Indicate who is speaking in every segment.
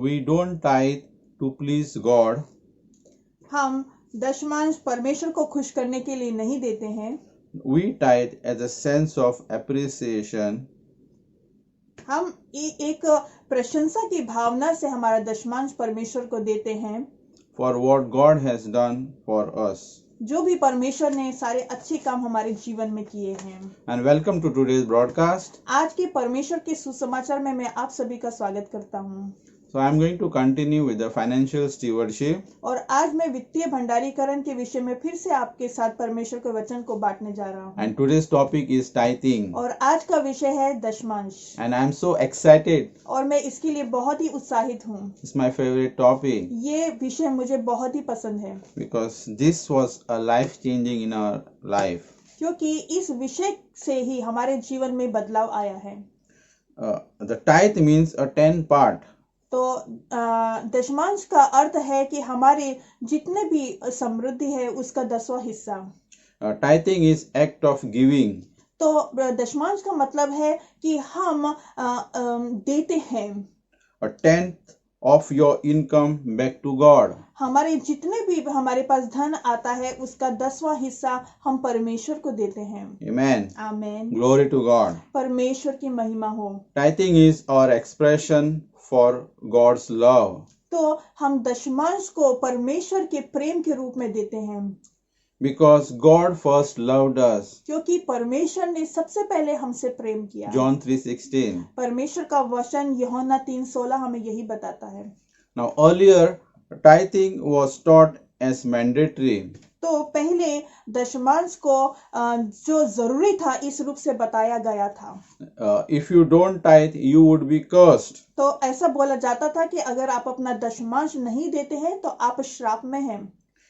Speaker 1: we don't tithe to please God.
Speaker 2: हम दशमांश परमेश्वर को खुश करने के लिए नहीं देते हैं।
Speaker 1: We tithe as a sense of appreciation
Speaker 2: हम एक प्रशंसा की भावना से हमारा दशमांश परमेश्वर को देते हैं,
Speaker 1: for what God has done for us.
Speaker 2: जो भी परमेश्वर ने सारे अच्छे काम हमारे जीवन में किए हैं।
Speaker 1: And welcome to today's broadcast.
Speaker 2: आज के परमेश्वर के सुसमाचार में मैं आप सभी का स्वागत करता हूँ।
Speaker 1: So I'm going to continue with the financial stewardship.
Speaker 2: और आज मैं वित्तीय भंडारीकरण के विषय में फिर से आपके साथ परमेश्वर के वचन को बांटने जा रहा हूँ।
Speaker 1: And today's topic is tithing.
Speaker 2: और आज का विषय है दशमांश।
Speaker 1: And I'm so excited.
Speaker 2: और मैं इसके लिए बहुत ही उत्साहित हूँ।
Speaker 1: It's my favorite topic
Speaker 2: ये विषय मुझे बहुत ही पसंद है,
Speaker 1: because this was a life changing in our life.
Speaker 2: क्योंकि इस विषय से ही हमारे जीवन में बदलाव आया है।
Speaker 1: The tithe means a 10 part.
Speaker 2: तो दशमांश का अर्थ है कि हमारे जितने भी समृद्धि है उसका 10वां हिस्सा।
Speaker 1: Tithing is act of giving.
Speaker 2: तो दशमांश का मतलब है कि हम देते हैं
Speaker 1: A tenth of your income back to God.
Speaker 2: हमारे जितने भी हमारे पास धन आता है उसका 10वां हिस्सा हम परमेश्वर को देते हैं।
Speaker 1: Amen.
Speaker 2: आमीन।
Speaker 1: Glory to God.
Speaker 2: परमेश्वर की महिमा हो।
Speaker 1: Tithing is our expression for God's love.
Speaker 2: तो हम दशमांश को परमेश्वर के प्रेम के रूप में देते हैं,
Speaker 1: Because God first loved us.
Speaker 2: क्योंकि परमेश्वर ने सबसे पहले हमसे प्रेम किया।
Speaker 1: John 3:16.
Speaker 2: परमेश्वर का वचन यूहन्ना 3:16 हमें यही बताता है।
Speaker 1: Now earlier tithing was taught as mandatory.
Speaker 2: तो पहले दशमांश को जो जरूरी था इस रूप से बताया गया था।
Speaker 1: If you don't tithe, you would be cursed.
Speaker 2: तो ऐसा बोला जाता था कि अगर आप अपना दशमांश नहीं देते हैं तो आप श्राप में हैं।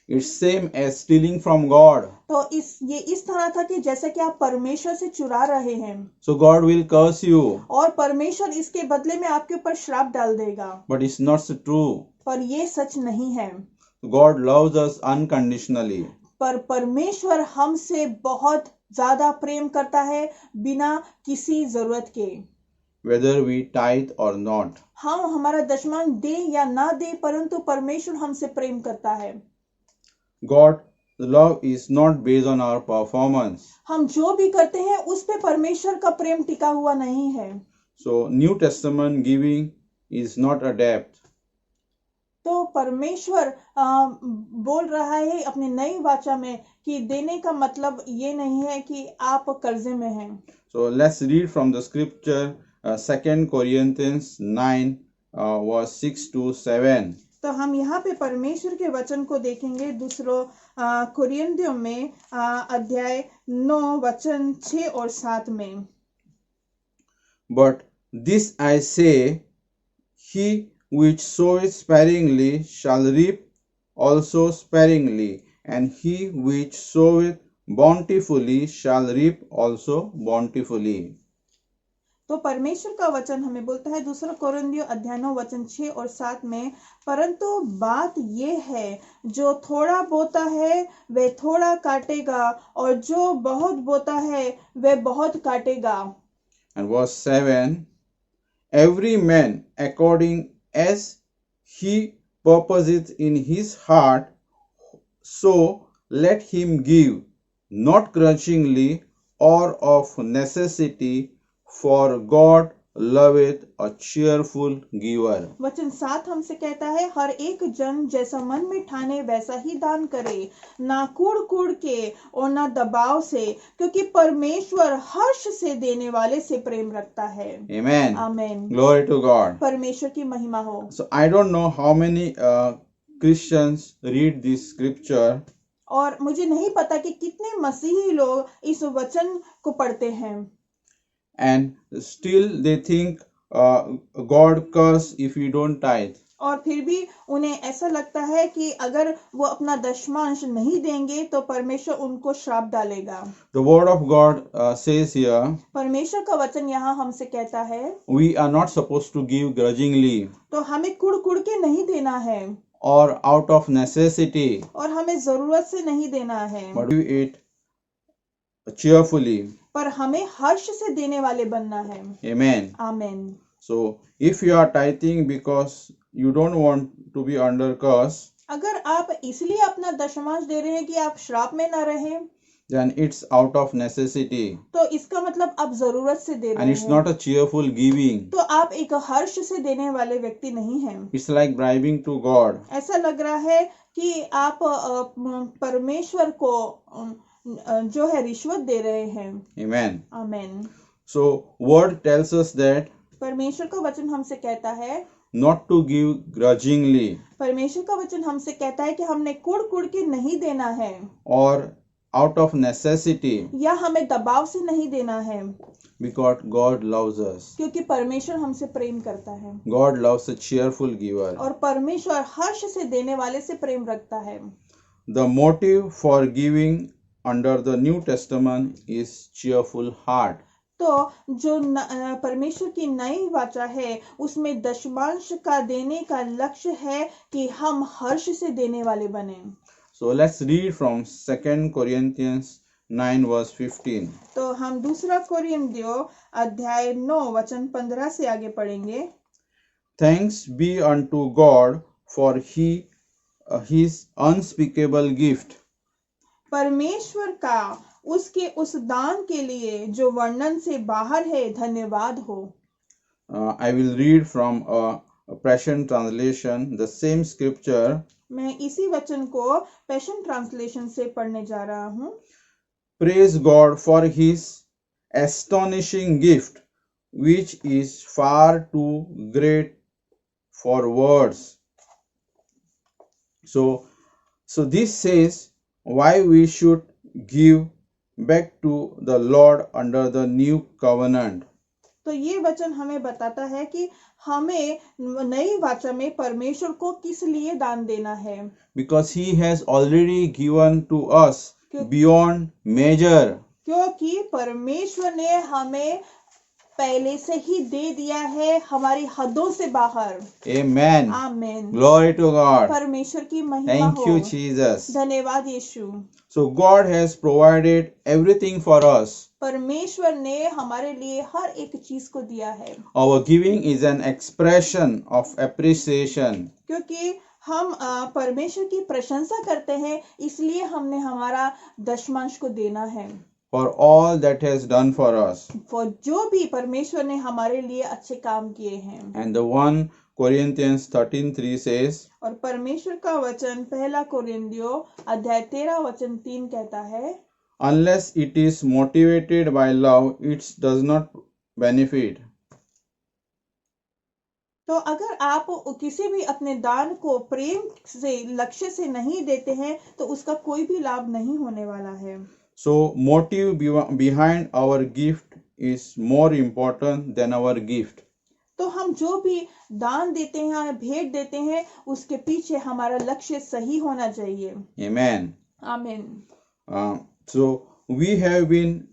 Speaker 1: It's same as stealing from God.
Speaker 2: तो ये इस तरह था कि जैसे कि आप परमेश्वर से चुरा रहे हैं,
Speaker 1: So God will curse you.
Speaker 2: और परमेश्वर इसके बदले में आपके ऊपर श्राप डाल देगा।
Speaker 1: But it's not so true.
Speaker 2: पर ये सच नहीं है।
Speaker 1: God loves us unconditionally.
Speaker 2: पर परमेश्वर हमसे बहुत ज्यादा प्रेम करता है बिना किसी जरूरत के।
Speaker 1: Whether we tithe or not.
Speaker 2: हम हमारा दशमांश दे या ना दे, परंतु परमेश्वर हमसे प्रेम करता है।
Speaker 1: God's love is not based on our performance.
Speaker 2: हम जो भी करते हैं उस पे परमेश्वर का प्रेम टिका हुआ नहीं है।
Speaker 1: So New Testament giving is not a debt.
Speaker 2: तो परमेश्वर बोल रहा है अपनी नई वाचा में कि देने का मतलब ये नहीं है कि आप कर्जे में हैं।
Speaker 1: So let's read from the scripture 2 Corinthians 9 verse 6 to 7.
Speaker 2: तो हम यहाँ पे परमेश्वर के वचन को देखेंगे दूसरों कुरिन्थियों में अध्याय 9 वचन 6 और 7 में।
Speaker 1: But this I say, he which soweth sparingly shall reap also sparingly, and he which soweth bountifully shall reap also bountifully.
Speaker 2: तो परमेश्वर का वचन हमें बोलता है दूसरा कोरिन्थियों अध्याय 9 वचन 6 और 7 में, परंतु बात ये है जो थोड़ा बोता है वह थोड़ा काटेगा, और जो बहुत बोता है वह बहुत काटेगा।
Speaker 1: And verse 7, every man according as he purposeth in his heart, so let him give, not grudgingly or of necessity, for God loveth a cheerful giver.
Speaker 2: वचन 7 हमसे कहता है हर एक जन जैसा मन में ठाने वैसा ही दान करे, ना कूड़ के और ना दबाव से, क्योंकि परमेश्वर हर्ष से देने वाले से प्रेम रखता है।
Speaker 1: Amen.
Speaker 2: आमीन।
Speaker 1: Glory to God.
Speaker 2: परमेश्वर की महिमा हो।
Speaker 1: So I don't know how many Christians read this scripture.
Speaker 2: और मुझे नहीं पता कि कितने मसीही लोग इस वचन को पढ़ते हैं
Speaker 1: And still they think God curse if you don't tithe.
Speaker 2: और फिर भी उन्हें ऐसा लगता है कि अगर वो अपना दशमांश नहीं देंगे तो परमेश्वर उनको श्राप डालेगा।
Speaker 1: The word of God says here,
Speaker 2: परमेश्वर का वचन यहाँ हमसे कहता है
Speaker 1: we are not supposed to give grudgingly
Speaker 2: तो हमें कुड़ के नहीं देना है
Speaker 1: or out of necessity,
Speaker 2: और हमें जरूरत से नहीं देना है,
Speaker 1: but give it cheerfully.
Speaker 2: पर हमें हर्ष से देने वाले बनना है।
Speaker 1: Amen.
Speaker 2: आमीन।
Speaker 1: So if you are tithing because you don't want to be under curse,
Speaker 2: अगर आप इसलिए अपना दशमांश दे रहे हैं कि आप श्राप में न रहें,
Speaker 1: then it's out of necessity
Speaker 2: तो इसका मतलब आप जरूरत से दे
Speaker 1: and
Speaker 2: रहे
Speaker 1: it's
Speaker 2: हैं,
Speaker 1: not a cheerful giving.
Speaker 2: तो आप एक हर्ष से देने वाले व्यक्ति नहीं हैं।
Speaker 1: It's like bribing to God.
Speaker 2: ऐसा लग रहा है कि आप परमेश्वर को जो है रिश्वत दे रहे हैं।
Speaker 1: Amen.
Speaker 2: Amen.
Speaker 1: So word tells us that
Speaker 2: परमेश्वर का वचन हमसे कहता है
Speaker 1: not to give grudgingly
Speaker 2: परमेश्वर का वचन हमसे कहता है कि हमने कुड़ के नहीं देना है,
Speaker 1: or out of necessity,
Speaker 2: या हमें दबाव से नहीं देना है,
Speaker 1: because God loves us.
Speaker 2: क्योंकि परमेश्वर हमसे प्रेम करता है
Speaker 1: God loves a cheerful giver.
Speaker 2: और परमेश्वर हर्ष से देने वाले से प्रेम रखता है।
Speaker 1: The motive for giving under the New Testament is cheerful heart.
Speaker 2: तो जो परमेश्वर की नई वाचा है उसमें दशमांश का देने का लक्ष्य है कि हम हर्ष से देने वाले बने।
Speaker 1: So let's read from 2 Corinthians 9 verse 15.
Speaker 2: तो हम दूसरा कोरिन्थियों अध्याय 9 वचन 15 से आगे पढ़ेंगे।
Speaker 1: Thanks be unto God for his unspeakable gift.
Speaker 2: परमेश्वर का उसके उस दान के लिए जो वर्णन से बाहर है धन्यवाद हो।
Speaker 1: I will read from a Passion translation, the same scripture.
Speaker 2: मैं इसी वचन को पैशन ट्रांसलेशन से पढ़ने जा रहा हूँ।
Speaker 1: Praise God for his astonishing gift, which is far too great for words. So this says why we should give back to the Lord under the new covenant.
Speaker 2: तो ये वचन हमें बताता है कि हमें नई वाचा में परमेश्वर को किस लिए दान देना है,
Speaker 1: Because he has already given to us beyond measure.
Speaker 2: क्योंकि परमेश्वर ने हमें पहले से ही दे दिया है हमारी हदों से बाहर।
Speaker 1: Amen.
Speaker 2: Amen.
Speaker 1: Glory to God.
Speaker 2: परमेश्वर की महिमा
Speaker 1: Thank
Speaker 2: हो।
Speaker 1: you, Jesus.
Speaker 2: धन्यवाद यीशु।
Speaker 1: So God has provided everything for us.
Speaker 2: परमेश्वर ने हमारे लिए हर एक चीज को दिया है।
Speaker 1: Our giving is an expression of appreciation.
Speaker 2: क्योंकि हम परमेश्वर की प्रशंसा करते हैं, इसलिए हमने हमारा दशमांश को देना है।
Speaker 1: For all that has done for us.
Speaker 2: For जो भी परमेश्वर ने हमारे लिए अच्छे काम किए हैं।
Speaker 1: And the 1 Corinthians 13:3 says,
Speaker 2: और परमेश्वर का वचन पहला कोरिन्थियों अध्याय 13 वचन 3 कहता है,
Speaker 1: unless it is motivated by love, it does not benefit.
Speaker 2: तो अगर आप किसी भी अपने दान को प्रेम से लक्ष्य से नहीं देते हैं तो उसका कोई भी लाभ नहीं होने वाला है।
Speaker 1: So motive behind our gift is more important than our gift.
Speaker 2: तो हम जो भी दान देते हैं, भेंट देते हैं, उसके पीछे हमारा लक्ष्य सही होना चाहिए।
Speaker 1: Amen.
Speaker 2: आमीन।
Speaker 1: So we have been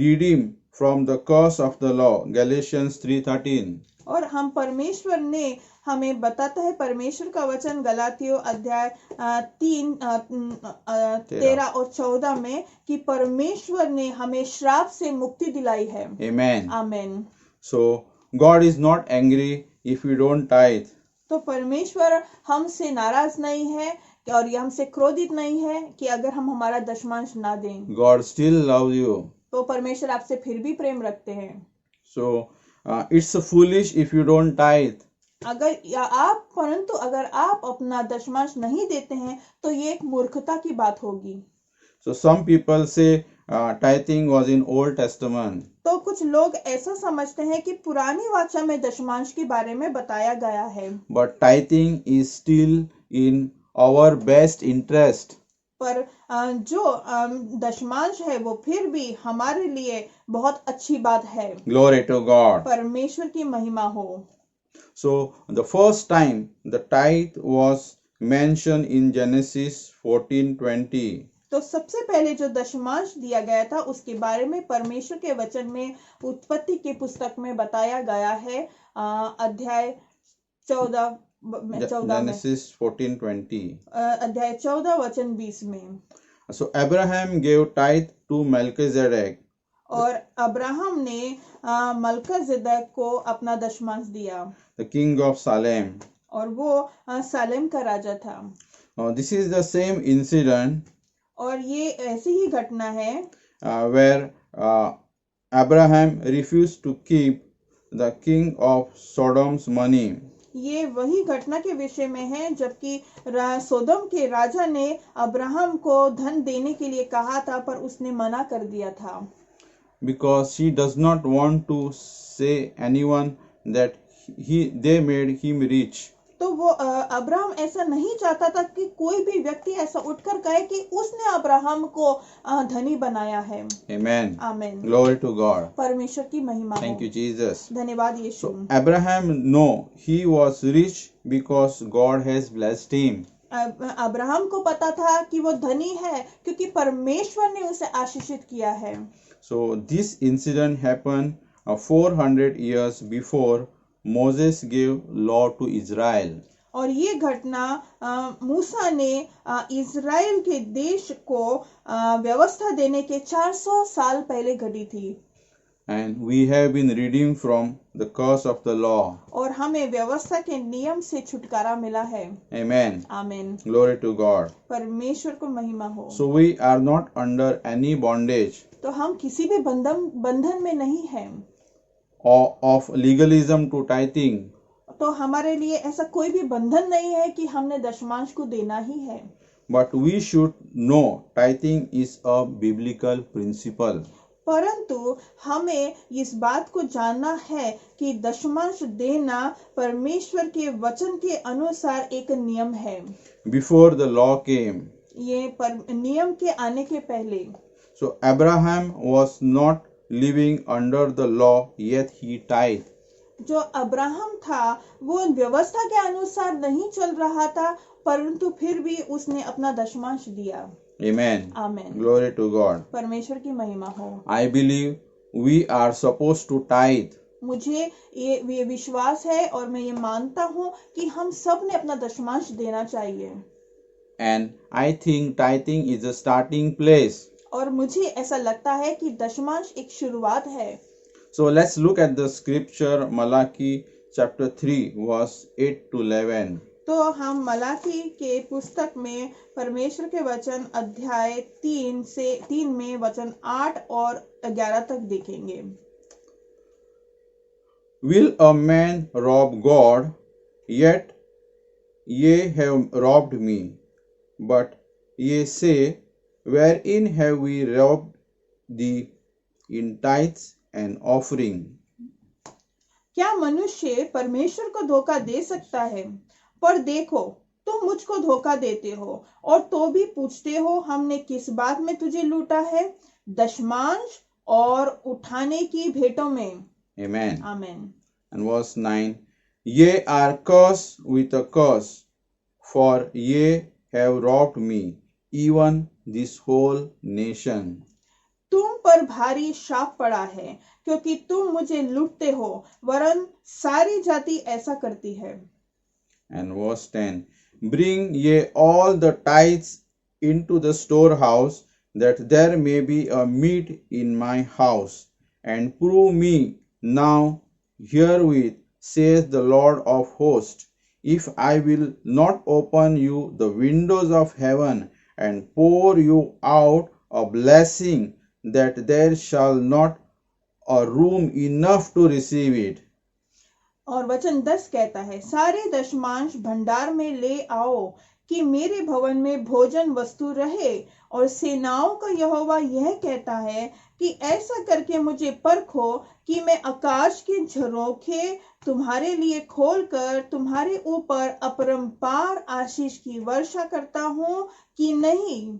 Speaker 1: redeemed from the curse of the law, Galatians 3:13.
Speaker 2: और हम परमेश्वर ने हमें बताता है परमेश्वर का वचन गलातियों अध्याय 13 और 14 में कि परमेश्वर ने हमें श्राप से मुक्ति दिलाई है।
Speaker 1: Amen.
Speaker 2: आमीन।
Speaker 1: So God is not angry if we don't tithe.
Speaker 2: तो परमेश्वर हमसे नाराज नहीं है और ये हमसे क्रोधित नहीं है कि अगर हम हमारा दशमांश ना दें।
Speaker 1: God still loves you.
Speaker 2: तो परमेश्वर आपसे फिर भी प्रेम रखते हैं।
Speaker 1: So it's foolish if you don't tithe.
Speaker 2: परंतु अगर आप अपना दशमांश नहीं देते हैं तो ये एक मूर्खता की बात होगी।
Speaker 1: So some people say tithing was in Old Testament.
Speaker 2: तो कुछ लोग ऐसा समझते हैं कि पुरानी वाचा में दशमांश के बारे में बताया गया है।
Speaker 1: But tithing is still in our best interest.
Speaker 2: पर जो दशमांश है वो फिर भी हमारे लिए बहुत अच्छी बात है।
Speaker 1: Glory to God.
Speaker 2: परमेश्वर की महिमा हो।
Speaker 1: So the first time the tithe was mentioned in Genesis 14:20.
Speaker 2: तो सबसे पहले जो दशमांश दिया गया था उसके बारे में परमेश्वर के वचन में उत्पत्ति की पुस्तक में बताया गया है अध्याय 14 में
Speaker 1: Genesis 14:20.
Speaker 2: अध्याय 14 वचन 20 में।
Speaker 1: So Abraham gave tithe to Melchizedek.
Speaker 2: और अब्राहम ने मलकीसेदेक को अपना दशमांश दिया
Speaker 1: the king of Salem.
Speaker 2: और वो सालेम का राजा था।
Speaker 1: This is the same incident
Speaker 2: और ये ऐसी ही घटना है
Speaker 1: where Abraham refused to keep the king of Sodom's money.
Speaker 2: ये वही घटना के विषय में है, जबकि सोदम के राजा ने अब्राहम को धन देने के लिए कहा था, पर उसने मना कर दिया था,
Speaker 1: because she does not want to say anyone that they made him rich.
Speaker 2: तो वो अब्राहम ऐसा नहीं चाहता था कि कोई भी व्यक्ति ऐसा उठकर कहे कि उसने अब्राहम को धनी बनाया है।
Speaker 1: Amen.
Speaker 2: आमीन।
Speaker 1: Glory to God.
Speaker 2: परमेश्वर की महिमा हो।
Speaker 1: Thank you, Jesus.
Speaker 2: धन्यवाद यीशु।
Speaker 1: So Abraham know he was rich because God has blessed him.
Speaker 2: Abraham को पता था कि वो धनी है क्योंकि परमेश्वर ने उसे आशीषित किया है।
Speaker 1: So this incident happened 400 years before Moses gave law to Israel.
Speaker 2: और ये घटना मूसा ने इज़राइल के देश को व्यवस्था देने के 400 साल पहले घटी थी।
Speaker 1: And we have been reading from the curse of the law.
Speaker 2: और हमें व्यवस्था के नियम से छुटकारा मिला है।
Speaker 1: Amen.
Speaker 2: आमीन।
Speaker 1: Glory to God.
Speaker 2: परमेश्वर को महिमा हो।
Speaker 1: So we are not under any bondage
Speaker 2: तो हम किसी भी बंधन में नहीं हैं।
Speaker 1: of legalism to tithing.
Speaker 2: तो हमारे लिए ऐसा कोई भी बंधन नहीं है कि हमने दशमांश को देना ही है।
Speaker 1: But we should know tithing is a biblical principle.
Speaker 2: परंतु हमें इस बात को जानना है कि दशमांश देना परमेश्वर के वचन के अनुसार एक नियम है।
Speaker 1: Before the law came.
Speaker 2: ये नियम के आने के पहले।
Speaker 1: So Abraham was not living under the law, yet he tithed.
Speaker 2: जो अब्राहम था वो व्यवस्था के अनुसार नहीं चल रहा था, परंतु फिर भी उसने अपना दशमांश दिया।
Speaker 1: Amen.
Speaker 2: आमीन।
Speaker 1: Glory to God.
Speaker 2: परमेश्वर की महिमा हो।
Speaker 1: I believe we are supposed to tithe.
Speaker 2: मुझे ये विश्वास है और मैं ये मानता हूँ कि हम सब ने अपना दशमांश देना चाहिए।
Speaker 1: And I think tithing is a starting place.
Speaker 2: और मुझे ऐसा लगता है कि दशमांश एक शुरुआत है।
Speaker 1: So let's look at the scripture Malachi chapter 3 verse 8 to 11.
Speaker 2: तो हम मलाकी के पुस्तक में परमेश्वर के वचन अध्याय 3 में वचन 8 और 11 तक देखेंगे।
Speaker 1: Will a man rob God? Yet ye have robbed me. But ye say, wherein have we robbed thee? In tithes and offering.
Speaker 2: क्या मनुष्य परमेश्वर को धोखा दे सकता है? पर देखो, तुम मुझको धोखा देते हो और तो भी पूछते हो, हमने किस बात में तुझे लूटा है? दशमांश और उठाने की भेंटों में।
Speaker 1: Amen.
Speaker 2: आमीन।
Speaker 1: And verse 9, ye are cursed with a curse, for ye have robbed me, even this whole nation.
Speaker 2: तुम पर भारी शाप पड़ा है, क्योंकि तुम मुझे लूटते हो, वरन सारी जाति ऐसा करती है।
Speaker 1: And verse 10, bring ye all the tithes into the storehouse, that there may be a meat in my house, and prove me now herewith, saith the Lord of hosts, if I will not open you the windows of heaven, and pour you out a blessing, that there shall not a room enough to receive it.
Speaker 2: और वचन 10 कहता है, सारे दशमांश भंडार में ले आओ कि मेरे भवन में भोजन वस्तु रहे। और सेनाओं का यहोवा यह कहता है कि ऐसा करके मुझे परखो कि मैं आकाश के झरोखे तुम्हारे लिए खोलकर तुम्हारे ऊपर अपरंपार आशीष की वर्षा करता हूँ कि नहीं।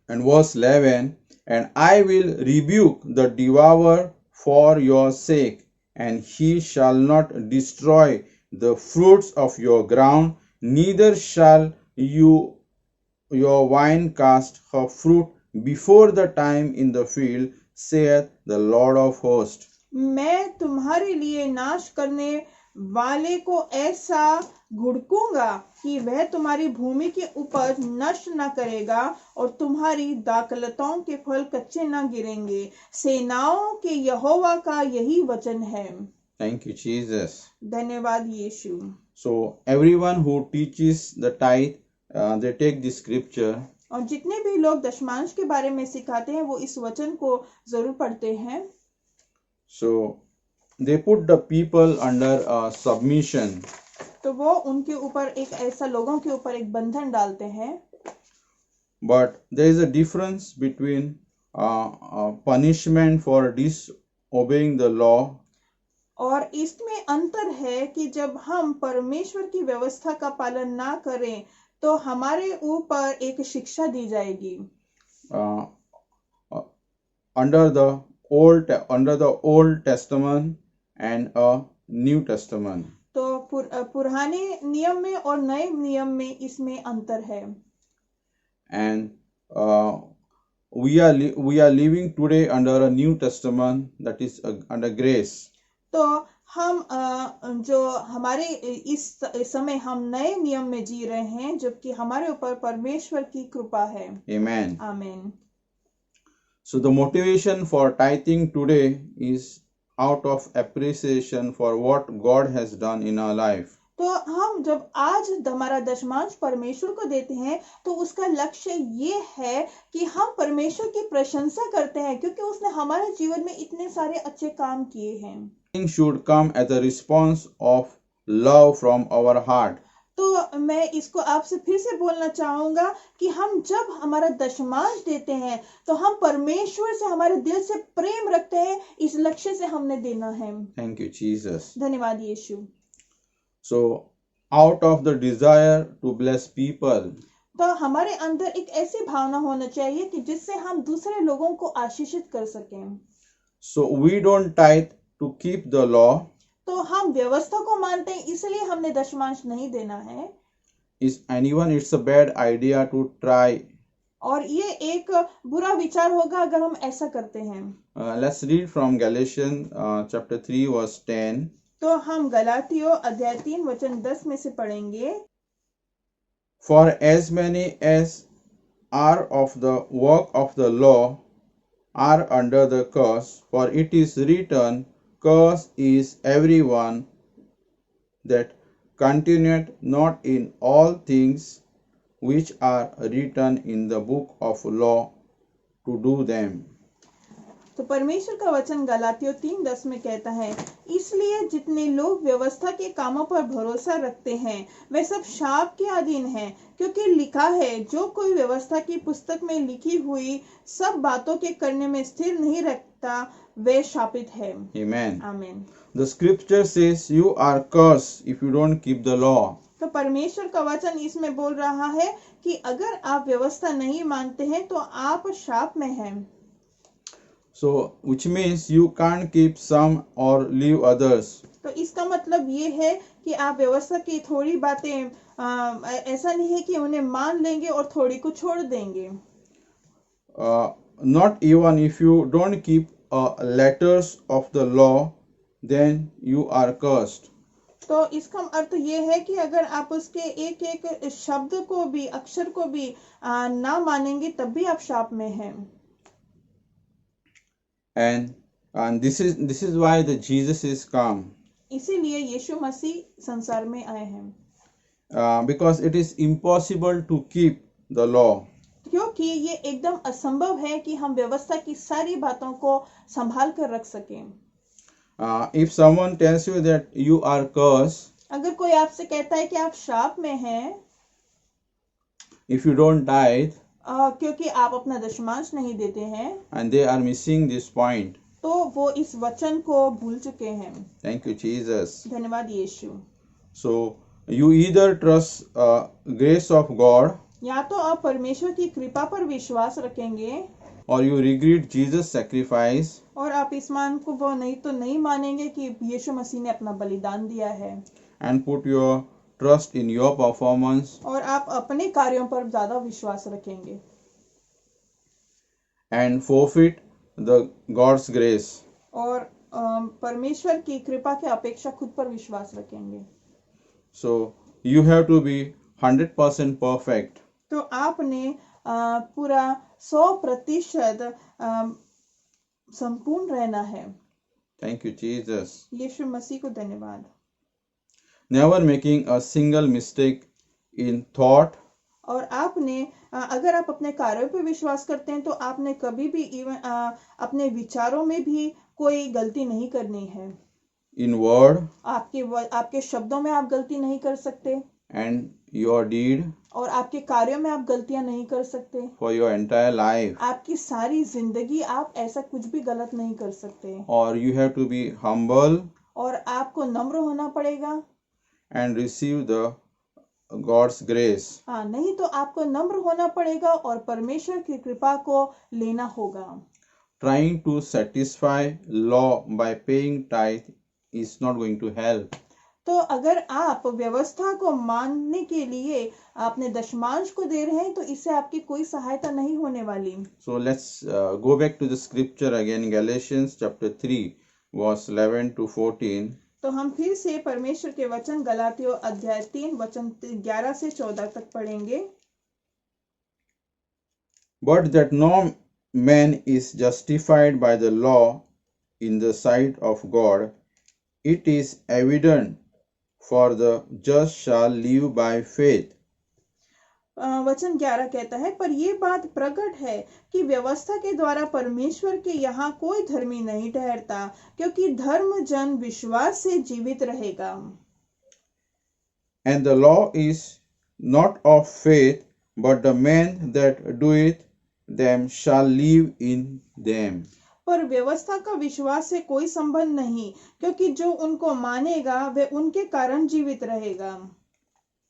Speaker 1: And verse 11, and I will rebuke the devourer for your sake, and he shall not destroy the fruits of your ground, neither shall your vine cast her fruit before the time in the field, saith the Lord of hosts.
Speaker 2: मैं तुम्हारे लिए नाश करने वाले को ऐसा घुड़कूंगा कि वह तुम्हारी भूमि की उपज नष्ट न करेगा और तुम्हारी दाखलताओं के फल कच्चे न गिरेंगे। सेनाओं के यहोवा का यही वचन है।
Speaker 1: Thank you, Jesus.
Speaker 2: धन्यवाद यीशु।
Speaker 1: So everyone who teaches the tithe, they take the scripture
Speaker 2: और जितने भी लोग दशमांश के बारे में सिखाते हैं वो इस वचन को जरूर पढ़ते हैं।
Speaker 1: So they put the people under submission.
Speaker 2: तो वो उनके ऊपर एक ऐसा लोगों के ऊपर एक बंधन डालते हैं।
Speaker 1: But there is a difference between punishment for disobeying the law
Speaker 2: और इसमें अंतर है कि जब हम परमेश्वर की व्यवस्था का पालन ना करें तो हमारे ऊपर एक शिक्षा दी जाएगी।
Speaker 1: under the Old Testament and a New Testament.
Speaker 2: तो पुराने नियम में और नए नियम में इसमें अंतर है।
Speaker 1: And we are living today under a New Testament, that is under grace.
Speaker 2: तो हम जो हमारे इस समय हम नए नियम में जी रहे हैं जबकि हमारे ऊपर परमेश्वर की कृपा है।
Speaker 1: Amen.
Speaker 2: आमीन।
Speaker 1: So the motivation for tithing today is out of appreciation for what God has done in our life.
Speaker 2: तो हम जब आज हमारा दशमांश परमेश्वर को देते हैं तो उसका लक्ष्य ये है कि हम परमेश्वर की प्रशंसा करते हैं क्योंकि उसने हमारे जीवन में इतने सारे अच्छे काम किए हैं।
Speaker 1: Tithing should come as a response of love from our heart.
Speaker 2: तो मैं इसको आपसे फिर से बोलना चाहूंगा कि हम जब हमारा दशमांश देते हैं तो हम परमेश्वर से हमारे दिल से प्रेम रखते हैं, इस लक्ष्य से हमने देना है।
Speaker 1: Thank you, Jesus.
Speaker 2: धन्यवाद यीशु।
Speaker 1: So out of the desire to bless people,
Speaker 2: तो हमारे अंदर एक ऐसी भावना होना चाहिए कि जिससे हम दूसरे लोगों को आशीषित कर सकें।
Speaker 1: so we don't tithe to keep the law.
Speaker 2: तो हम व्यवस्था को मानते हैं इसलिए हमने दशमांश नहीं देना है।
Speaker 1: It's a bad idea to try.
Speaker 2: और ये एक बुरा विचार होगा अगर हम ऐसा करते हैं।
Speaker 1: Let's read from Galatians chapter 3 verse 10.
Speaker 2: तो हम गलातियों अध्याय 3 वचन 10 में से पढ़ेंगे।
Speaker 1: For as many as are of the work of the law are under the curse, for it is written, cursed is everyone that continueth not in all things which are written in the book of law to do them.
Speaker 2: तो परमेश्वर का वचन गलातियों 3:10 में कहता है, इसलिए जितने लोग व्यवस्था के कामों पर भरोसा रखते हैं वे सब शाप के अधीन हैं, क्योंकि लिखा है, जो कोई व्यवस्था की पुस्तक में लिखी हुई सब बातों के करने में स्थिर नहीं रखता वे शापित है।
Speaker 1: Amen.
Speaker 2: आमीन।
Speaker 1: The scripture says you are cursed if you don't keep the law.
Speaker 2: तो परमेश्वर का वचन इसमें बोल रहा है कि अगर आप व्यवस्था नहीं मानते हैं तो आप शाप में हैं।
Speaker 1: So, which means you can't keep some or leave others.
Speaker 2: तो इसका मतलब ये है कि आप व्यवस्था की थोड़ी बातें ऐसा नहीं है कि उन्हें मान लेंगे और थोड़ी को छोड़ देंगे।
Speaker 1: Not even if you don't keep letters of the law, then you are cursed.
Speaker 2: तो इसका अर्थ ये है कि अगर आप उसके एक एक शब्द को भी अक्षर को भी ना मानेंगे तब भी आप शाप में हैं।
Speaker 1: And this is why the Jesus is come.
Speaker 2: इसीलिए यीशु मसीह संसार में आए हैं।
Speaker 1: Because it is impossible to keep the law.
Speaker 2: क्योंकि ये एकदम असंभव है कि हम व्यवस्था की सारी बातों को संभाल कर रख सकें।
Speaker 1: If someone tells you that you are cursed,
Speaker 2: अगर कोई आपसे कहता है कि आप शाप में हैं,
Speaker 1: if you don't tithe,
Speaker 2: क्योंकि आप अपना दशमांश नहीं देते हैं,
Speaker 1: and they are missing this point.
Speaker 2: तो वो इस वचन को भूल चुके हैं।
Speaker 1: Thank you, Jesus.
Speaker 2: धन्यवाद यीशु।
Speaker 1: So you either trust grace of God,
Speaker 2: या तो आप परमेश्वर की कृपा पर विश्वास रखेंगे,
Speaker 1: or you regret Jesus' sacrifice,
Speaker 2: और आप इस मान को वो नहीं तो नहीं मानेंगे कि यीशु मसीह ने अपना बलिदान दिया है,
Speaker 1: and put your trust in your performance,
Speaker 2: और आप अपने कार्यों पर ज्यादा विश्वास रखेंगे,
Speaker 1: and forfeit the God's grace.
Speaker 2: और परमेश्वर की कृपा के अपेक्षा खुद पर विश्वास रखेंगे।
Speaker 1: So you have to be 100% perfect.
Speaker 2: तो आपने पूरा 100% संपूर्ण रहना है।
Speaker 1: Thank you, Jesus.
Speaker 2: यीशु मसीह को धन्यवाद।
Speaker 1: Never making a single mistake in thought,
Speaker 2: और आपने अगर आप अपने कार्यों पे विश्वास करते हैं तो आपने कभी भी अपने विचारों में भी कोई गलती नहीं करनी है।
Speaker 1: in word,
Speaker 2: आपके शब्दों में आप गलती नहीं कर सकते
Speaker 1: and your deed
Speaker 2: और आपके कार्यों में आप गलतियां नहीं कर सकते।
Speaker 1: for your entire life.
Speaker 2: आपकी सारी जिंदगी आप ऐसा कुछ भी गलत नहीं कर सकते।
Speaker 1: Or you have to be humble
Speaker 2: और आपको नम्र होना पड़ेगा
Speaker 1: and receive the God's grace.
Speaker 2: हाँ, नहीं तो आपको नम्र होना पड़ेगा और परमेश्वर की कृपा को लेना होगा।
Speaker 1: Trying to satisfy law by paying tithe is not going to help.
Speaker 2: तो अगर आप व्यवस्था को मानने के लिए अपने दशमांश को दे रहे हैं तो इससे आपकी कोई सहायता नहीं होने वाली।
Speaker 1: So let's go back to the scripture again, Galatians chapter 3 verse 11 to 14.
Speaker 2: तो हम फिर से परमेश्वर के वचन गलातियों अध्याय 3 वचन 11 से 14 तक पढ़ेंगे।
Speaker 1: But that no man is justified by the law in the sight of God, it is evident, for the just shall live by faith.
Speaker 2: वचन 11 कहता है, पर ये बात प्रकट है कि व्यवस्था के द्वारा परमेश्वर के यहाँ कोई धर्मी नहीं ठहरता, क्योंकि धर्म जन विश्वास से जीवित रहेगा।
Speaker 1: And the law is not of faith, but the man that doeth them shall live in them.
Speaker 2: पर व्यवस्था का विश्वास से कोई संबंध नहीं, क्योंकि जो उनको मानेगा वह उनके कारण जीवित रहेगा।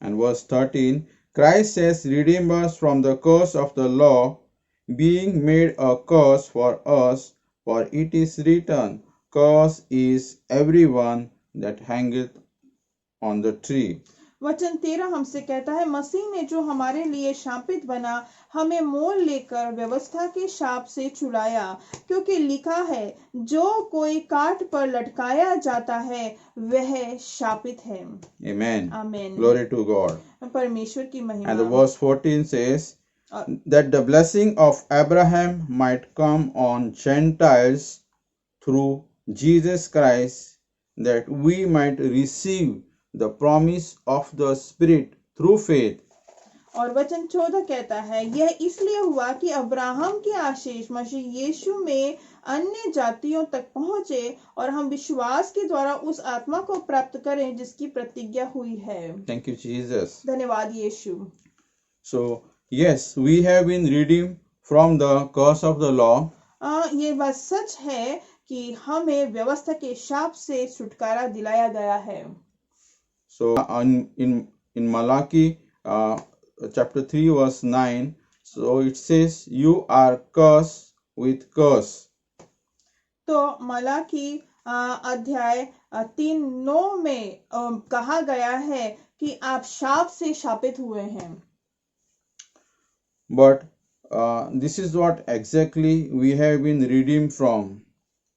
Speaker 1: And verse 13, Christ has redeemed us from the curse of the law, being made a curse for us, for it is written, Cursed is everyone that hangeth on the tree.
Speaker 2: वचन 13 हमसे कहता है, मसीह ने जो हमारे लिए शापित बना, हमें मोल लेकर व्यवस्था के शाप से छुड़ाया, क्योंकि लिखा है, जो कोई काट पर लटकाया जाता है वह शापित है।
Speaker 1: Amen.
Speaker 2: आमीन।
Speaker 1: Glory to God.
Speaker 2: परमेश्वर की महिमा।
Speaker 1: And the verse 14 says, that the blessing of Abraham might come on Gentiles through Jesus Christ, that we might receive the promise of the Spirit through faith.
Speaker 2: और वचन 14 कहता है, यह इसलिए हुआ कि अब्राहम की आशीष मसीह यीशु में अन्य जातियों तक पहुंचे और हम विश्वास के द्वारा उस आत्मा को प्राप्त करें जिसकी प्रतिज्ञा हुई है।
Speaker 1: Thank you, Jesus.
Speaker 2: धन्यवाद यीशु।
Speaker 1: So, yes, we have been redeemed from the curse of the law.
Speaker 2: ये बात सच है कि हमें व्यवस्था के शाप से छुटकारा दिलाया गया है।
Speaker 1: So, in Malachi chapter 3 verse 9, so it says, you are cursed with curse.
Speaker 2: तो मलाकी अध्याय 3:9 में कहा गया है कि आप शाप से शापित हुए हैं।
Speaker 1: But this is what exactly we have been redeemed from.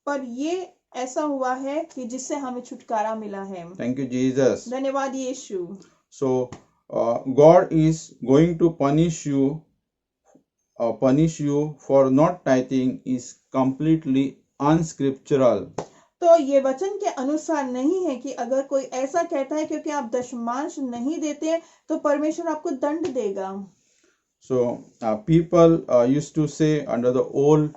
Speaker 2: पर ये ऐसा हुआ है कि जिससे हमें छुटकारा मिला है।
Speaker 1: Thank you, Jesus.
Speaker 2: धन्यवाद यीशु।
Speaker 1: So God is going to punish you for not tithing is completely unscriptural.
Speaker 2: तो ये वचन के अनुसार नहीं है कि अगर कोई ऐसा कहता है क्योंकि आप दशमांश नहीं देते तो परमेश्वर आपको दंड देगा।
Speaker 1: So people used to say under the old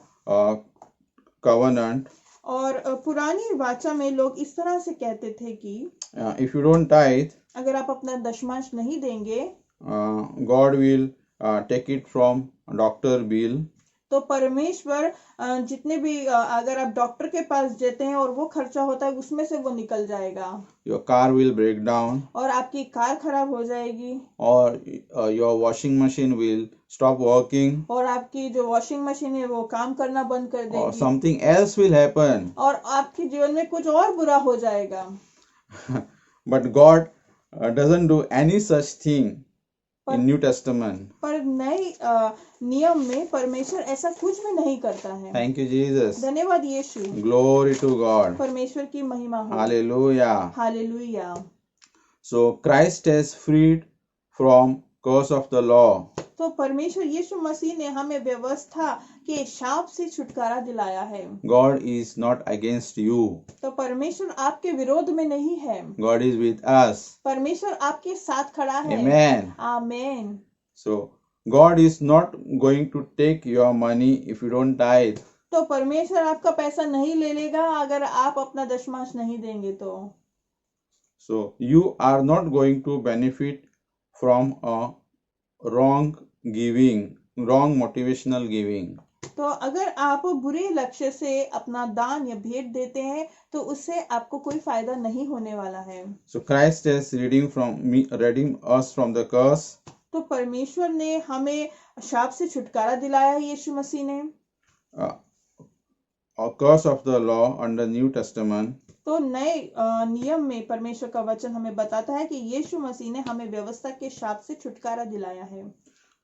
Speaker 1: covenant,
Speaker 2: और पुरानी वाचा में लोग इस तरह से कहते थे कि
Speaker 1: if you don't tithe,
Speaker 2: अगर आप अपना दशमांश नहीं देंगे,
Speaker 1: God will take it from doctor bill.
Speaker 2: तो परमेश्वर जितने भी अगर आप डॉक्टर के पास जाते हैं और वो खर्चा होता है उसमें से वो निकल जाएगा।
Speaker 1: Your car will break down.
Speaker 2: और आपकी कार खराब हो जाएगी।
Speaker 1: Or your washing machine will stop working.
Speaker 2: और आपकी जो वॉशिंग मशीन है वो काम करना बंद कर देगी।
Speaker 1: Or something else will happen.
Speaker 2: और आपके जीवन में कुछ और बुरा हो जाएगा।
Speaker 1: But God doesn't do any such thing. in New Testament.
Speaker 2: पर नए नियम में परमेश्वर ऐसा कुछ भी नहीं करता है।
Speaker 1: Thank you, Jesus.
Speaker 2: धन्यवाद यीशु।
Speaker 1: Glory to God.
Speaker 2: परमेश्वर की महिमा हो।
Speaker 1: Hallelujah.
Speaker 2: Hallelujah.
Speaker 1: So Christ has freed from curse of the law.
Speaker 2: तो परमेश्वर यीशु मसीह ने हमें व्यवस्था के शाप से छुटकारा दिलाया है।
Speaker 1: God is not against you.
Speaker 2: तो परमेश्वर आपके विरोध में नहीं है।
Speaker 1: God is with us.
Speaker 2: परमेश्वर आपके साथ खड़ा है।
Speaker 1: Amen.
Speaker 2: Amen.
Speaker 1: So God is not going to take your money if you don't tithe.
Speaker 2: तो परमेश्वर आपका पैसा नहीं ले लेगा अगर आप अपना दशमांश नहीं देंगे तो।
Speaker 1: So you are not going to benefit from a wrong giving, wrong motivational giving.
Speaker 2: तो अगर आप बुरे लक्ष्य से अपना दान या भेंट देते हैं तो उससे आपको कोई फायदा नहीं होने वाला है।
Speaker 1: So Christ is redeeming us from the curse.
Speaker 2: तो परमेश्वर ने हमें शाप से छुटकारा दिलाया है यीशु मसीह ने।
Speaker 1: A curse of the law under New Testament.
Speaker 2: तो नए नियम में परमेश्वर का वचन हमें बताता है कि यीशु मसीह ने हमें व्यवस्था के शाप से छुटकारा दिलाया है।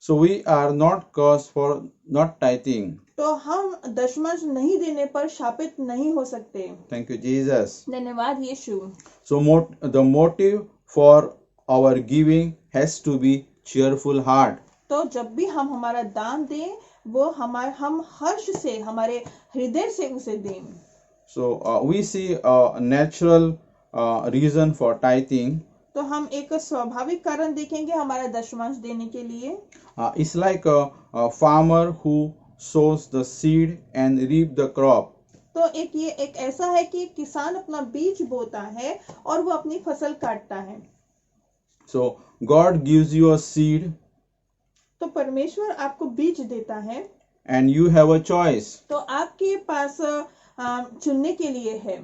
Speaker 1: So we are not cursed for not tithing.
Speaker 2: तो हम दशमांश नहीं देने पर शापित नहीं हो सकते।
Speaker 1: Thank you, Jesus.
Speaker 2: धन्यवाद यीशु।
Speaker 1: So the motive for our giving has to be cheerful heart.
Speaker 2: तो जब भी हम हमारा दान दें वो हम हर्ष से हमारे हृदय से उसे दें।
Speaker 1: So we see a natural reason for tithing.
Speaker 2: तो हम एक स्वाभाविक कारण देखेंगे हमारा दशमांश देने के लिए।
Speaker 1: It's like a farmer who sows the seed and reap the crop.
Speaker 2: तो ये एक ऐसा है कि किसान अपना बीज बोता है और वो अपनी फसल काटता है।
Speaker 1: So God gives you a seed.
Speaker 2: तो परमेश्वर आपको बीज देता है।
Speaker 1: And you have a choice.
Speaker 2: तो आपके पास चुनने के लिए है।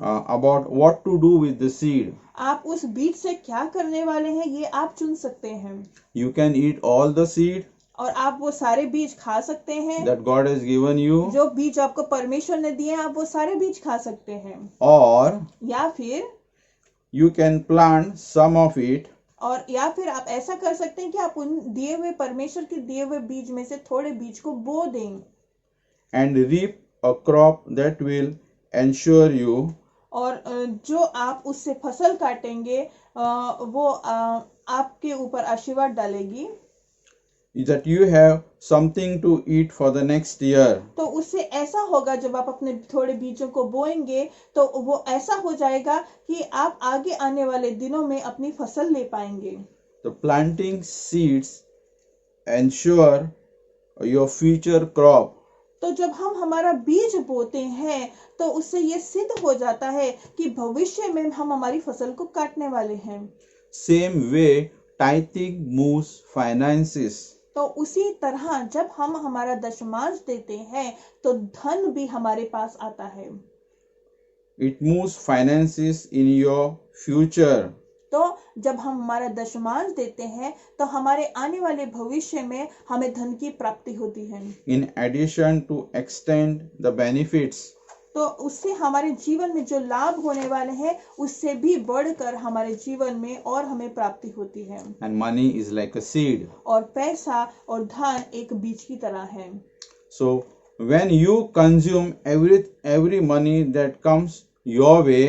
Speaker 1: About what to do with the seed.
Speaker 2: आप उस बीज से क्या करने वाले हैं ये आप चुन सकते हैं।
Speaker 1: You can eat all the seed
Speaker 2: और आप वो सारे बीज खा सकते हैं
Speaker 1: that God has given you.
Speaker 2: जो बीज आपको परमेश्वर ने दिए आप वो सारे बीज खा सकते हैं।
Speaker 1: Or
Speaker 2: या फिर
Speaker 1: you can plant some of it.
Speaker 2: और या फिर आप ऐसा कर सकते हैं कि आप उन दिए हुए परमेश्वर के दिए हुए बीज में से थोड़े बीज को बो दें।
Speaker 1: And reap a crop that will ensure you.
Speaker 2: और जो आप उससे फसल काटेंगे वो आपके ऊपर आशीर्वाद डालेगी।
Speaker 1: That you have something to eat for the next year.
Speaker 2: तो उससे ऐसा होगा जब आप अपने थोड़े बीजों को बोएंगे तो वो ऐसा हो जाएगा कि आप आगे आने वाले दिनों में अपनी फसल ले पाएंगे।
Speaker 1: The planting seeds ensure your future crop.
Speaker 2: तो जब हम हमारा बीज बोते हैं तो उससे ये सिद्ध हो जाता है कि भविष्य में हम हमारी फसल को काटने वाले हैं।
Speaker 1: Same way, tithing moves finances.
Speaker 2: तो उसी तरह जब हम हमारा दशमांश देते हैं तो धन भी हमारे पास आता है।
Speaker 1: It moves finances in your future.
Speaker 2: तो जब हम हमारा दशमांश देते हैं तो हमारे आने वाले भविष्य में हमें धन की प्राप्ति होती है।
Speaker 1: In addition to extend the benefits.
Speaker 2: तो उससे हमारे जीवन में जो लाभ होने वाले हैं उससे भी बढ़कर हमारे जीवन में और हमें प्राप्ति होती है।
Speaker 1: And money is like a seed.
Speaker 2: और पैसा और धन एक बीज की तरह है।
Speaker 1: So when you consume every money that comes your way.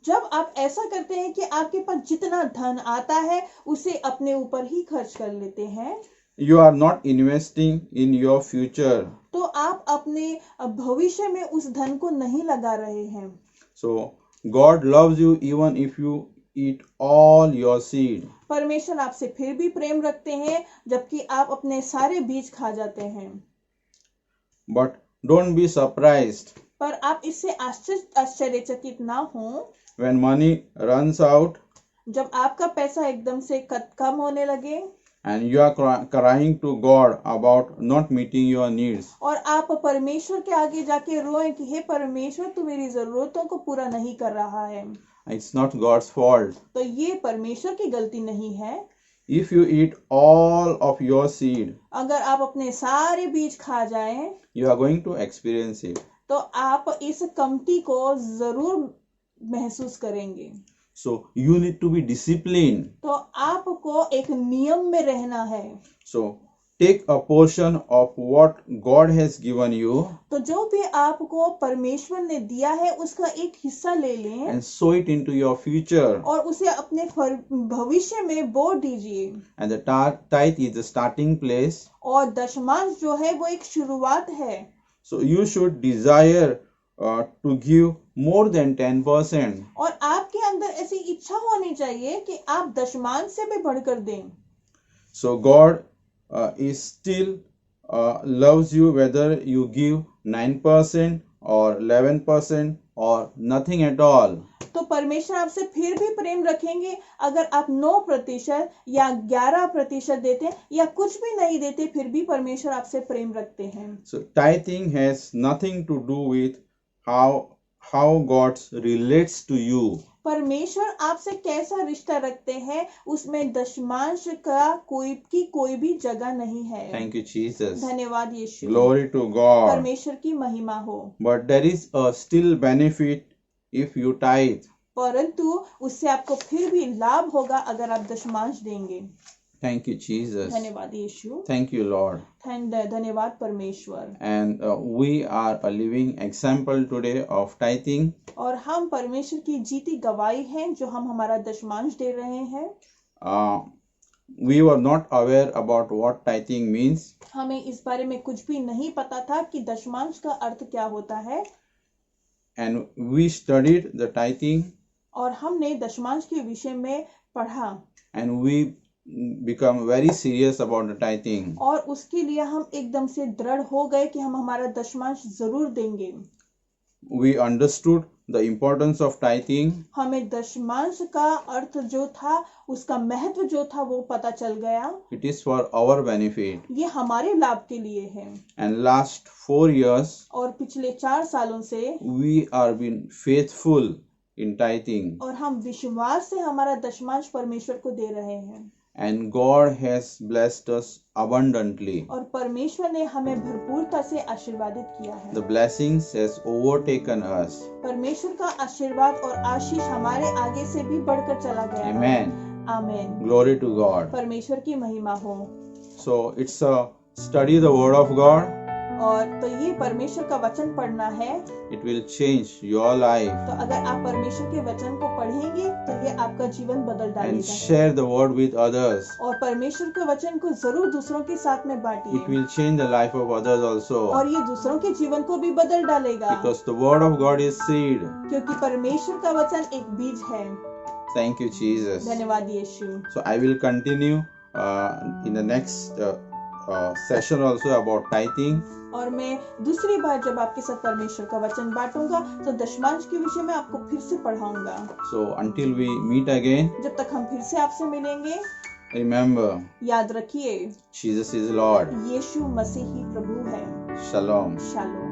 Speaker 2: जब आप ऐसा करते हैं कि आपके पास जितना धन आता है उसे अपने ऊपर ही खर्च कर लेते हैं।
Speaker 1: You are not investing in your future.
Speaker 2: तो आप अपने भविष्य में उस धन को नहीं लगा रहे हैं।
Speaker 1: So God loves you even if you eat all your seed.
Speaker 2: परमेश्वर आपसे फिर भी प्रेम रखते हैं जबकि आप अपने सारे बीज खा जाते हैं।
Speaker 1: But don't be surprised.
Speaker 2: पर आप इससे आश्चर्यचकित ना हो।
Speaker 1: When money runs out.
Speaker 2: जब आपका पैसा एकदम से कम होने लगे।
Speaker 1: And you are crying to God about not meeting your needs.
Speaker 2: और आप परमेश्वर के आगे जाके रोएं कि हे परमेश्वर तू मेरी जरूरतों को पूरा नहीं कर रहा है।
Speaker 1: It's not God's fault.
Speaker 2: तो ये परमेश्वर की गलती नहीं है।
Speaker 1: If you eat all of your seed.
Speaker 2: अगर आप अपने सारे बीज खा जाएं।
Speaker 1: You are going to experience it.
Speaker 2: तो आप इस कमती को जरूर महसूस करेंगे।
Speaker 1: So you need to be disciplined.
Speaker 2: तो आपको एक नियम में रहना है।
Speaker 1: So take a portion of what God has given you
Speaker 2: तो जो भी आपको परमेश्वर ने दिया है उसका एक हिस्सा ले लें
Speaker 1: and sow it into your future.
Speaker 2: और उसे अपने भविष्य में बो दीजिए।
Speaker 1: And the tithe is the starting place.
Speaker 2: और दशमांश जो है वो एक शुरुआत है।
Speaker 1: So you should desire to give more than 10%.
Speaker 2: और आपके अंदर ऐसी इच्छा होनी चाहिए कि आप दशमांश से भी बढ़कर दें।
Speaker 1: So God is still loves you whether you give 9% or 11% or nothing at all.
Speaker 2: तो परमेश्वर आपसे फिर भी प्रेम रखेंगे अगर आप 9% या 11% देते हैं या कुछ भी नहीं देते, फिर भी परमेश्वर आपसे प्रेम रखते हैं।
Speaker 1: So tithing has nothing to do with how God relates to you.
Speaker 2: परमेश्वर आपसे कैसा रिश्ता रखते हैं उसमें दशमांश का कोई भी जगह नहीं है।
Speaker 1: Thank you, Jesus.
Speaker 2: धन्यवाद यीशु।
Speaker 1: Glory to God.
Speaker 2: परमेश्वर की महिमा हो।
Speaker 1: But there is a still benefit if you tithe.
Speaker 2: परंतु उससे आपको फिर भी लाभ होगा अगर आप दशमांश देंगे।
Speaker 1: Thank you, Jesus.
Speaker 2: धन्यवाद यीशु।
Speaker 1: Thank you, Lord.
Speaker 2: धन्यवाद परमेश्वर।
Speaker 1: And we are a living example today of tithing.
Speaker 2: और हम परमेश्वर की जीती गवाही हैं जो हम हमारा दशमांश दे रहे हैं।
Speaker 1: We were not aware about what tithing means.
Speaker 2: हमें इस बारे में कुछ भी नहीं पता था कि दशमांश का अर्थ क्या होता है।
Speaker 1: And we studied the tithing.
Speaker 2: और हमने दशमांश के विषय में पढ़ा।
Speaker 1: And we become very serious about the tithing.
Speaker 2: और उसके लिए हम एकदम से दृढ़ हो गए कि हम हमारा दशमांश जरूर देंगे।
Speaker 1: We understood the importance of tithing.
Speaker 2: हमें दशमांश का अर्थ जो था, उसका महत्व जो था वो पता चल गया।
Speaker 1: It is for our benefit.
Speaker 2: ये हमारे लाभ के लिए है।
Speaker 1: And last 4 years
Speaker 2: और पिछले 4 सालों से
Speaker 1: we are been faithful in tithing.
Speaker 2: और हम विश्वास से हमारा दशमांश परमेश्वर को दे रहे हैं।
Speaker 1: And God has blessed us abundantly.
Speaker 2: और परमेश्वर ने हमें भरपूरता से आशीर्वादित किया है।
Speaker 1: The blessings has overtaken us.
Speaker 2: परमेश्वर का आशीर्वाद और आशीष हमारे आगे से भी बढ़कर चला गया है।
Speaker 1: Amen.
Speaker 2: आमीन।
Speaker 1: Glory to God.
Speaker 2: परमेश्वर की महिमा हो।
Speaker 1: So it's a study the word of God.
Speaker 2: और तो ये परमेश्वर का वचन पढ़ना है।
Speaker 1: It will change your life.
Speaker 2: तो अगर आप परमेश्वर के वचन को पढ़ेंगे तो ये आपका जीवन बदल
Speaker 1: And
Speaker 2: डालेगा।
Speaker 1: share the word with others.
Speaker 2: और परमेश्वर के वचन को जरूर दूसरों के साथ में
Speaker 1: It
Speaker 2: बांटिए।
Speaker 1: will change the life of others also.
Speaker 2: और ये दूसरों के जीवन को भी बदल डालेगा।
Speaker 1: Because the word of God is seed.
Speaker 2: क्योंकि परमेश्वर का वचन एक बीज है।
Speaker 1: Thank you, Jesus.
Speaker 2: धन्यवाद यीशु।
Speaker 1: So I will continue in the next session also about tithing.
Speaker 2: और मैं दूसरी बार जब आपके साथ परमेश्वर का वचन बांटूंगा तो दशमांश के विषय में आपको फिर से पढ़ाऊंगा।
Speaker 1: So until we meet again,
Speaker 2: जब तक हम फिर से आपसे मिलेंगे,
Speaker 1: remember,
Speaker 2: याद रखिए
Speaker 1: Jesus is Lord.
Speaker 2: यीशु मसीह ही प्रभु है।
Speaker 1: Shalom.
Speaker 2: शालोम।